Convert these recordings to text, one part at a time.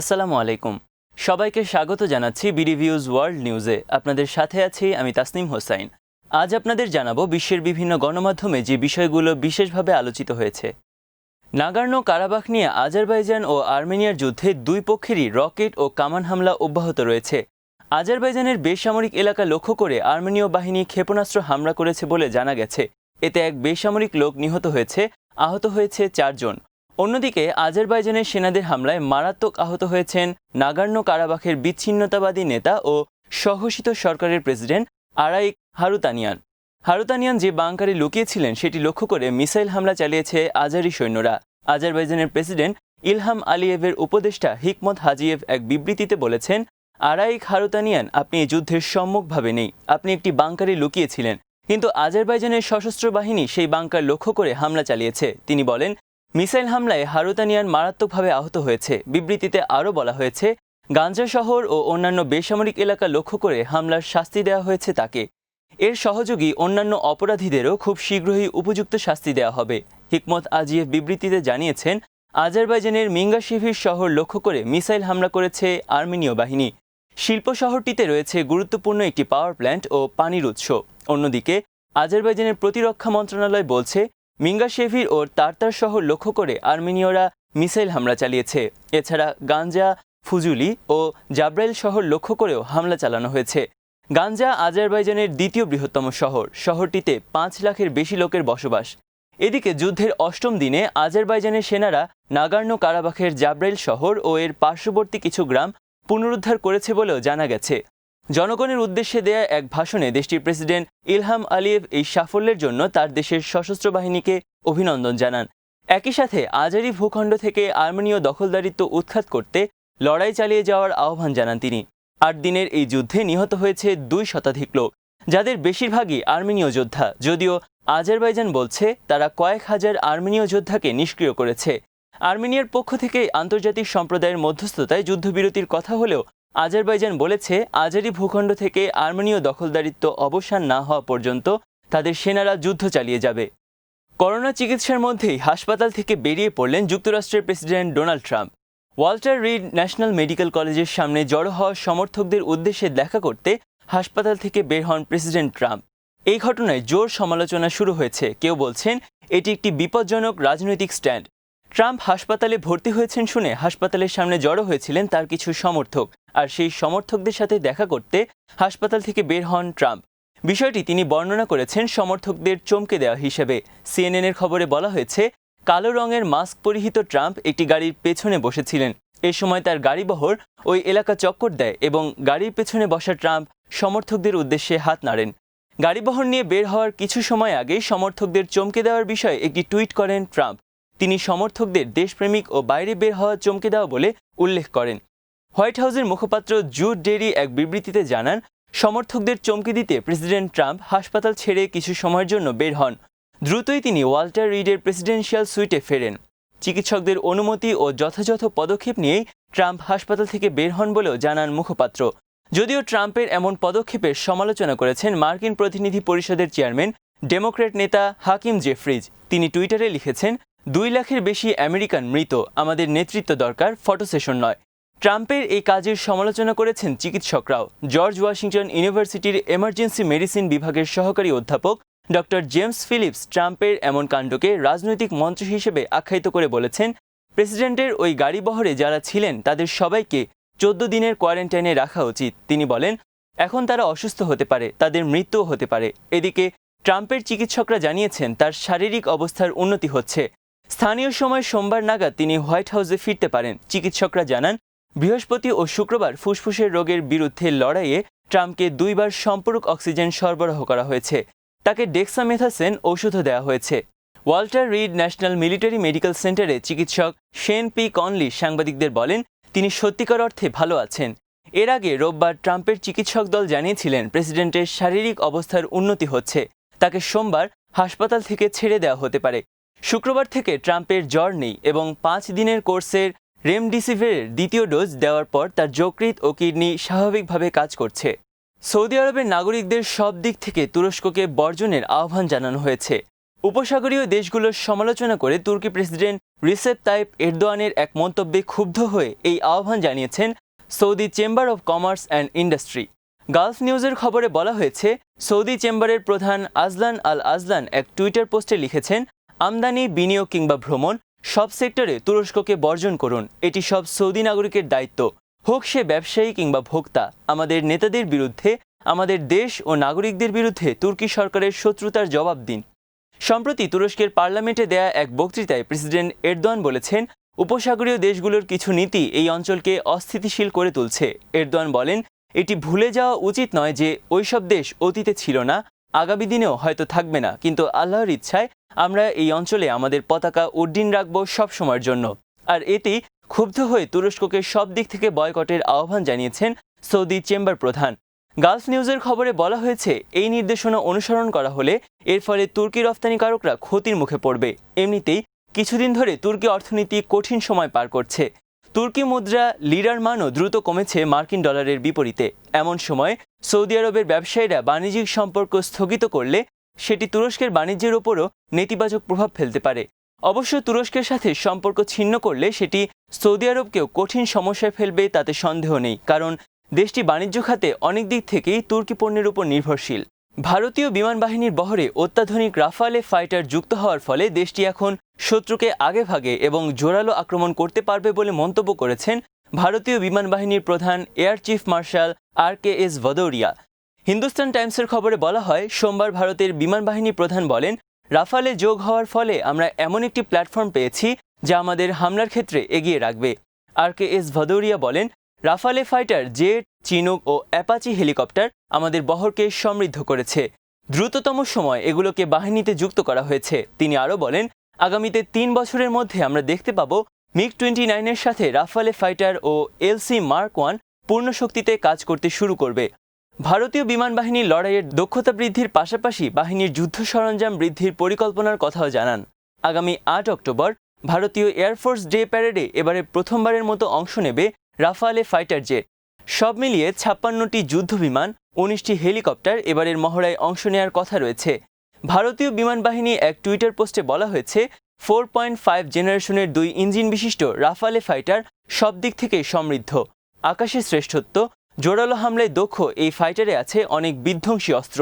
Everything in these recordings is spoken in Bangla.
আসসালামু আলাইকুম। সবাইকে স্বাগত জানাচ্ছি বিডিভিউজ ওয়ার্ল্ড নিউজে। আপনাদের সাথে আছি আমি তাসনিম হোসাইন। আজ আপনাদের জানাবো বিশ্বের বিভিন্ন গণমাধ্যমে যে বিষয়গুলো বিশেষভাবে আলোচিত হয়েছে। নাগোর্নো কারাবাখ নিয়ে আজারবাইজান ও আর্মেনিয়ার যুদ্ধে দুই পক্ষেরই রকেট ও কামান হামলা অব্যাহত রয়েছে। আজারবাইজানের বেসামরিক এলাকা লক্ষ্য করে আর্মেনীয় বাহিনী ক্ষেপণাস্ত্র হামলা করেছে বলে জানা গেছে। এতে এক বেসামরিক লোক নিহত হয়েছে, আহত হয়েছে 4 জন। অন্যদিকে আজারবাইজানের সেনাদের হামলায় মারাত্মক আহত হয়েছেন নাগোর্নো কারাবাখের বিচ্ছিন্নতাবাদী নেতা ও স্বঘোষিত সরকারের প্রেসিডেন্ট আরাইক হারুতানিয়ান যে বাংকারে লুকিয়েছিলেন সেটি লক্ষ্য করে মিসাইল হামলা চালিয়েছে আজারি সৈন্যরা। আজারবাইজানের প্রেসিডেন্ট ইলহাম আলিয়েভের উপদেষ্টা হিকমত হাজিয়েভ এক বিবৃতিতে বলেছেন, আরাইক হারুতানিয়ান, আপনি এই যুদ্ধের সম্মুখভাবে নেই, আপনি একটি বাংকারে লুকিয়েছিলেন, কিন্তু আজারবাইজানের সশস্ত্র বাহিনী সেই বাংকার লক্ষ্য করে হামলা চালিয়েছে। তিনি বলেন, মিসাইল হামলায় হারুতানিয়ান মারাত্মকভাবে আহত হয়েছে। বিবৃতিতে আরও বলা হয়েছে, গাঞ্জা শহর ও অন্যান্য বেসামরিক এলাকা লক্ষ্য করে হামলার শাস্তি দেওয়া হয়েছে তাকে। এর সহযোগী অন্যান্য অপরাধীদেরও খুব শীঘ্রই উপযুক্ত শাস্তি দেওয়া হবে। হিকমত আজিয়েভ বিবৃতিতে জানিয়েছেন, আজারবাইজানের মিঙ্গাশেভির শহর লক্ষ্য করে মিসাইল হামলা করেছে আর্মেনীয় বাহিনী। শিল্প শহরটিতে রয়েছে গুরুত্বপূর্ণ একটি পাওয়ার প্ল্যান্ট ও পানির উৎস। অন্যদিকে আজারবাইজানের প্রতিরক্ষা মন্ত্রণালয় বলছে, মিঙ্গাশেভির ও তারতার শহর লক্ষ্য করে আর্মেনীয়রা মিসাইল হামলা চালিয়েছে। এছাড়া গাঞ্জা, ফুজুলি ও জাব্রাইল শহর লক্ষ্য করেও হামলা চালানো হয়েছে। গাঞ্জা আজারবাইজানের দ্বিতীয় বৃহত্তম শহর। শহরটিতে 5 লাখের বেশি লোকের বসবাস। এদিকে যুদ্ধের 8ম দিনে আজারবাইজানের সেনারা নাগোর্নো কারাবাখের জাব্রাইল শহর ও এর পার্শ্ববর্তী কিছু গ্রাম পুনরুদ্ধার করেছে বলেও জানা গেছে। জনগণের উদ্দেশ্যে দেয়া এক ভাষণে দেশটির প্রেসিডেন্ট ইলহাম আলিয়েভ এই সাফল্যের জন্য তার দেশের সশস্ত্র বাহিনীকে অভিনন্দন জানান। একই সাথে আজারি ভূখণ্ড থেকে আর্মেনীয় দখলদারিত্ব উৎখাত করতে লড়াই চালিয়ে যাওয়ার আহ্বান জানান তিনি। 8 দিনের এই যুদ্ধে নিহত হয়েছে 2 শতাধিক লোক, যাদের বেশিরভাগই আর্মেনীয় যোদ্ধা। যদিও আজারবাইজান বলছে তারা কয়েক হাজার আর্মেনীয় যোদ্ধাকে নিষ্ক্রিয় করেছে। আর্মেনিয়ার পক্ষ থেকে আন্তর্জাতিক সম্প্রদায়ের মধ্যস্থতায় যুদ্ধবিরতির কথা হলেও আজারবাইজান বলেছে, আজারি ভূখণ্ড থেকে আর্মেনীয় দখলদারিত্ব অবসান না হওয়া পর্যন্ত তাদের সেনারা যুদ্ধ চালিয়ে যাবে। করোনা চিকিৎসার মধ্যেই হাসপাতাল থেকে বেরিয়ে পড়লেন যুক্তরাষ্ট্রের president Donald Trump. Walter read national medical কলেজের সামনে জড়ো হওয়া সমর্থকদের উদ্দেশ্যে দেখা করতে হাসপাতাল থেকে বের হন প্রেসিডেন্ট ট্রাম্প। এই ঘটনায় জোর সমালোচনা শুরু হয়েছে। কেউ বলছেন এটি একটি বিপজ্জনক রাজনৈতিক স্ট্যান্ড। ট্রাম্প হাসপাতালে ভর্তি হয়েছেন শুনে হাসপাতালের সামনে জড়ো হয়েছিলেন তার কিছু সমর্থক, আর সেই সমর্থকদের সাথে দেখা করতে হাসপাতাল থেকে বের হন ট্রাম্প। বিষয়টি তিনি বর্ণনা করেছেন সমর্থকদের চমকে দেওয়া হিসেবে। সিএনএনের খবরে বলা হয়েছে, কালো রঙের মাস্ক পরিহিত ট্রাম্প একটি গাড়ির পেছনে বসেছিলেন। এ সময় তার গাড়িবহর ওই এলাকা চক্কর দেয় এবং গাড়ির পেছনে বসা ট্রাম্প সমর্থকদের উদ্দেশ্যে হাত নাড়েন। গাড়িবহর নিয়ে বের হওয়ার কিছু সময় আগেই সমর্থকদের চমকে দেওয়ার বিষয়ে একটি টুইট করেন ট্রাম্প। তিনি সমর্থকদের দেশপ্রেমিক ও বাইরে বের হওয়া চমকে দেওয়া বলে উল্লেখ করেন। হোয়াইট হাউসের মুখপাত্র জুড ডেরি এক বিবৃতিতে জানান, সমর্থকদের চমকে দিতে প্রেসিডেন্ট ট্রাম্প হাসপাতাল ছেড়ে কিছু সময়ের জন্য বের হন। দ্রুতই তিনি ওয়াল্টার রিডের প্রেসিডেন্সিয়াল সুইটে ফেরেন। চিকিৎসকদের অনুমতি ও যথাযথ পদক্ষেপ নিয়েই ট্রাম্প হাসপাতাল থেকে বের হন বলেও জানান মুখপাত্র। যদিও ট্রাম্পের এমন পদক্ষেপের সমালোচনা করেছেন মার্কিন প্রতিনিধি পরিষদের চেয়ারম্যান ডেমোক্র্যাট নেতা হাকিম জেফ্রিজ। তিনি টুইটারে লিখেছেন, 2 লাখের বেশি আমেরিকান মৃত, আমাদের নেতৃত্ব দরকার, ফটো সেশন নয়। ট্রাম্পের এই কাজের সমালোচনা করেছেন চিকিৎসকরাও। জর্জ ওয়াশিংটন ইউনিভার্সিটির এমার্জেন্সি মেডিসিন বিভাগের সহকারী অধ্যাপক ডক্টর জেমস ফিলিপস ট্রাম্পের এমন কাণ্ডকে রাজনৈতিক মঞ্চ হিসেবে আখ্যায়িত করে বলেছেন, প্রেসিডেন্টের ওই গাড়িবহরে যারা ছিলেন তাদের সবাইকে 14 দিনের কোয়ারেন্টাইনে রাখা উচিত। তিনি বলেন, এখন তারা অসুস্থ হতে পারে, তাদের মৃত্যুও হতে পারে। এদিকে ট্রাম্পের চিকিৎসকরা জানিয়েছেন তার শারীরিক অবস্থার উন্নতি হচ্ছে। স্থানীয় সময় সোমবার নাগাদ তিনি হোয়াইট হাউসে ফিরতে পারেন। চিকিৎসকরা জানান, বৃহস্পতি ও শুক্রবার ফুসফুসের রোগের বিরুদ্ধে লড়াইয়ে ট্রাম্পকে 2 বার সম্পূরক অক্সিজেন সরবরাহ করা হয়েছে। তাকে ডেক্সামেথাসোন ওষুধও দেওয়া হয়েছে। Walter read national military medical সেন্টারে চিকিৎসক শেন পি কনলি সাংবাদিকদের বলেন, তিনি সত্যিকার অর্থে ভালো আছেন। এর আগে রোববার ট্রাম্পের চিকিৎসক দল জানিয়েছিলেন প্রেসিডেন্টের শারীরিক অবস্থার উন্নতি হচ্ছে। তাকে সোমবার হাসপাতাল থেকে ছেড়ে দেওয়া হতে পারে। শুক্রবার থেকে ট্রাম্পের জ্বর নেই এবং 5 দিনের কোর্সের রেমডিসিভিরের দ্বিতীয় ডোজ দেওয়ার পর তার যকৃৎ ও কিডনি স্বাভাবিকভাবে কাজ করছে। সৌদি আরবের নাগরিকদের সব দিক থেকে তুরস্ককে বর্জনের আহ্বান জানানো হয়েছে। উপসাগরীয় দেশগুলোর সমালোচনা করে তুর্কি প্রেসিডেন্ট রিসেপ তাইপ এরদোয়ানের এক মন্তব্যে ক্ষুব্ধ হয়ে এই আহ্বান জানিয়েছেন Saudi chamber of commerce and industry. Gulf নিউজের খবরে বলা হয়েছে, সৌদি চেম্বারের প্রধান আজলান আল আজলান এক টুইটার পোস্টে লিখেছেন, আমদানি, বিনিয়োগ কিংবা ভ্রমণ সব সেক্টরে তুরস্ককে বর্জন করুন। এটি সব সৌদি নাগরিকের দায়িত্ব, হোক সে ব্যবসায়ী কিংবা ভোক্তা। আমাদের নেতাদের বিরুদ্ধে, আমাদের দেশ ও নাগরিকদের বিরুদ্ধে তুর্কি সরকারের শত্রুতার জবাব দিন। সম্প্রতি তুরস্কের পার্লামেন্টে দেয়া এক বক্তৃতায় প্রেসিডেন্ট এরদোয়ান বলেছেন, উপসাগরীয় দেশগুলোর কিছু নীতি এই অঞ্চলকে অস্থিতিশীল করে তুলছে। এরদোয়ান বলেন, এটি ভুলে যাওয়া উচিত নয় যে ওইসব দেশ অতীতে ছিল না, আগামী দিনেও হয়তো থাকবে না, কিন্তু আল্লাহর ইচ্ছায় আমরা এই অঞ্চলে আমাদের পতাকা উড্ডীন রাখব সব সময়ের জন্য। আর এতেই ক্ষুব্ধ হয়ে তুরস্ককে সব দিক থেকে বয়কটের আহ্বান জানিয়েছেন সৌদি চেম্বার প্রধান। গালফ নিউজের খবরে বলা হয়েছে, এই নির্দেশনা অনুসরণ করা হলে এর ফলে তুর্কি রপ্তানিকারকরা ক্ষতির মুখে পড়বে। এমনিতেই কিছুদিন ধরে তুর্কি অর্থনীতি কঠিন সময় পার করছে। তুর্কি মুদ্রা লিরার মানও দ্রুত কমেছে মার্কিন ডলারের বিপরীতে। এমন সময় সৌদি আরবের ব্যবসায়ীরা বাণিজ্যিক সম্পর্ক স্থগিত করলে সেটি তুরস্কের বাণিজ্যের ওপরও নেতিবাচক প্রভাব ফেলতে পারে। অবশ্য তুরস্কের সাথে সম্পর্ক ছিন্ন করলে সেটি সৌদি আরবকেও কঠিন সমস্যায় ফেলবে, তাতে সন্দেহ নেই, কারণ দেশটি বাণিজ্য খাতে অনেক দিক থেকেই তুর্কি পণ্যের উপর নির্ভরশীল। ভারতীয় বিমান বাহিনীর বহরে অত্যাধুনিক রাফালে ফাইটার যুক্ত হওয়ার ফলে দেশটি এখন শত্রুকে আগেভাগে এবং জোরালো আক্রমণ করতে পারবে বলে মন্তব্য করেছেন ভারতীয় বিমান বাহিনীর প্রধান air chief marshal RKS Bhadauria. Hindustan টাইমসের খবরে বলা হয়, সোমবার ভারতের বিমান বাহিনী প্রধান বলেন, রাফালে যোগ হওয়ার ফলে আমরা এমন একটি প্ল্যাটফর্ম পেয়েছি যা আমাদের হামলার ক্ষেত্রে এগিয়ে রাখবে। RKS ভদৌরিয়া বলেন, রাফালে ফাইটার জেট, চিনুক ও অ্যাপাচি হেলিকপ্টার আমাদের বহরকে সমৃদ্ধ করেছে। দ্রুততম সময় এগুলোকে বাহিনীতে যুক্ত করা হয়েছে। তিনি আরও বলেন, আগামীতে 3 বছরের মধ্যে আমরা দেখতে পাব MiG-29 সাথে রাফালে ফাইটার ও LC Mark 1 পূর্ণ শক্তিতে কাজ করতে শুরু করবে। ভারতীয় বিমান বাহিনীর লড়াইয়ের দক্ষতা বৃদ্ধির পাশাপাশি বাহিনীর যুদ্ধ সরঞ্জাম বৃদ্ধির পরিকল্পনার কথাও জানান। আগামী 8 অক্টোবর ভারতীয় এয়ারফোর্স ডে প্যারেডে এবারে প্রথমবারের মতো অংশ নেবে রাফালে ফাইটার জেট। সব মিলিয়ে 56টি যুদ্ধ বিমান, 19টি হেলিকপ্টার এবারের মহড়ায় অংশ নেওয়ার কথা রয়েছে। ভারতীয় বিমান বাহিনী এক টুইটার পোস্টে বলা হয়েছে, 4.5 জেনারেশনের 2 ইঞ্জিন বিশিষ্ট রাফালে ফাইটার সব দিক থেকে সমৃদ্ধ। আকাশে শ্রেষ্ঠত্ব, জোরালো হামলায় দক্ষ এই ফাইটারে আছে অনেক বিধ্বংসী অস্ত্র।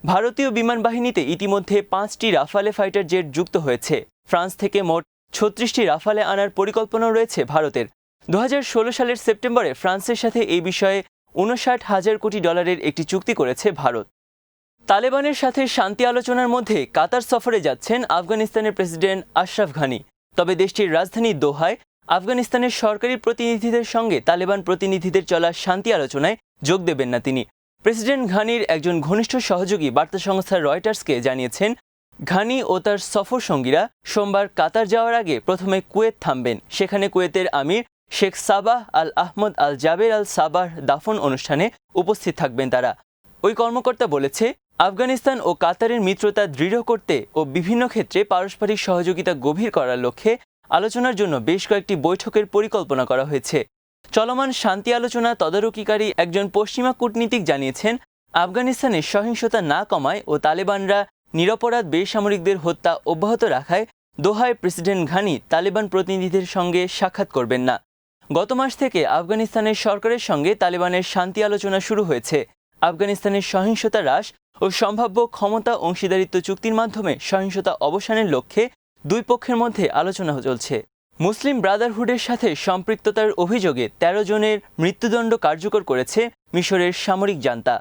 ভারতীয় বিমান বাহিনীতে ইতিমধ্যে 5টি রাফালে ফাইটার জেট যুক্ত হয়েছে। ফ্রান্স থেকে মোট 36টি রাফালে আনার পরিকল্পনা রয়েছে ভারতের। 2016 সালের সেপ্টেম্বরে ফ্রান্সের সাথে এই বিষয়ে $59,000 কোটি একটি চুক্তি করেছে ভারত। তালেবানের সাথে শান্তি আলোচনার মধ্যে কাতার সফরে যাচ্ছেন আফগানিস্তানের প্রেসিডেন্ট আশরাফ ঘানি। তবে দেশটির রাজধানী দোহায় আফগানিস্তানের সরকারি প্রতিনিধিদের সঙ্গে তালেবান প্রতিনিধিদের চলা শান্তি আলোচনায় যোগ দেবেন না তিনি। প্রেসিডেন্ট ঘানির একজন ঘনিষ্ঠ সহযোগী বার্তা সংস্থা রয়টার্সকে জানিয়েছেন, ঘানি ও তার সফর সঙ্গীরা সোমবার কাতার যাওয়ার আগে প্রথমে কুয়েত থামবেন। সেখানে কুয়েতের আমির শেখ সাবাহ আল আহমদ আল জাবের আল সাবাহ দাফন অনুষ্ঠানে উপস্থিত থাকবেন তারা। ওই কর্মকর্তা বলেছে, আফগানিস্তান ও কাতারের মিত্রতা দৃঢ় করতে ও বিভিন্ন ক্ষেত্রে পারস্পরিক সহযোগিতা গভীর করার লক্ষ্যে আলোচনার জন্য বেশ কয়েকটি বৈঠকের পরিকল্পনা করা হয়েছে। চলমান শান্তি আলোচনা তদারকিকারী একজন পশ্চিমা কূটনীতিক জানিয়েছেন, আফগানিস্তানে সহিংসতা না কমায় ও তালেবানরা নিরপরাধ বেসামরিকদের হত্যা অব্যাহত রাখায় দোহায় প্রেসিডেন্ট ঘানি তালেবান প্রতিনিধিদের সঙ্গে সাক্ষাৎ করবেন না। গত মাস থেকে আফগানিস্তানের সরকারের সঙ্গে তালেবানের শান্তি আলোচনা শুরু হয়েছে। আফগানিস্তানের সহিংসতা হ্রাস ও সম্ভাব্য ক্ষমতা অংশীদারিত্ব চুক্তির মাধ্যমে সহিংসতা অবসানের লক্ষ্যে দুই পক্ষের মধ্যে আলোচনা চলছে। মুসলিম ব্রাদারহুডের সাথে সম্পৃক্ততার অভিযোগে 13 জনের মৃত্যুদণ্ড কার্যকর করেছে মিশরের সামরিক জান্তা।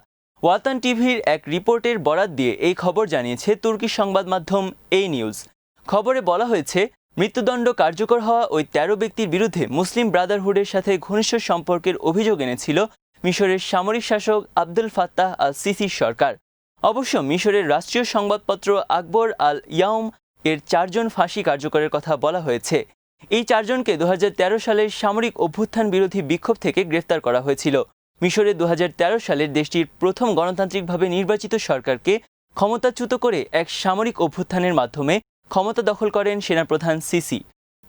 ওয়াতান টিভির এক রিপোর্টের বরাত দিয়ে এই খবর জানিয়েছে তুর্কি সংবাদ মাধ্যম এই নিউজ। খবরে বলা হয়েছে, মৃত্যুদণ্ড কার্যকর হওয়া ওই 13 ব্যক্তির বিরুদ্ধে মুসলিম ব্রাদারহুডের সাথে ঘনিষ্ঠ সম্পর্কের অভিযোগ এনেছিল মিশরের সামরিক শাসক আব্দুল ফাত্তাহ আল সিসির সরকার। অবশ্য মিশরের রাষ্ট্রীয় সংবাদপত্র আকবর আল ইয়াউম এর 4 জন ফাঁসি কার্যকরের কথা বলা হয়েছে। এই 4 জনকে 2013 সালের সামরিক অভ্যুত্থান বিরোধী বিক্ষোভ থেকে গ্রেফতার করা হয়েছিল। মিশরে 2013 সালের দেশটির প্রথম গণতান্ত্রিকভাবে নির্বাচিত সরকারকে ক্ষমতাচ্যুত করে এক সামরিক অভ্যুত্থানের মাধ্যমে ক্ষমতা দখল করেন সেনাপ্রধান সিসি।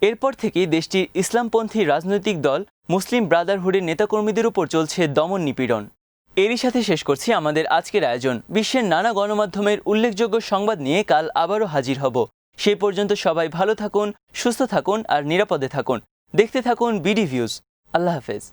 এরপর থেকে দেশটির ইসলামপন্থী রাজনৈতিক দল মুসলিম ব্রাদারহুডের নেতাকর্মীদের উপর চলছে দমন নিপীড়ন। এরই সাথে শেষ করছি আমাদের আজকের আয়োজন। বিশ্বের নানা গণমাধ্যমের উল্লেখযোগ্য সংবাদ নিয়ে কাল আবারও হাজির হব। সেই পর্যন্ত সবাই ভালো থাকুন, সুস্থ থাকুন আর নিরাপদে থাকুন। দেখতে থাকুন বিডি ভিউজ। আল্লাহ হাফেজ।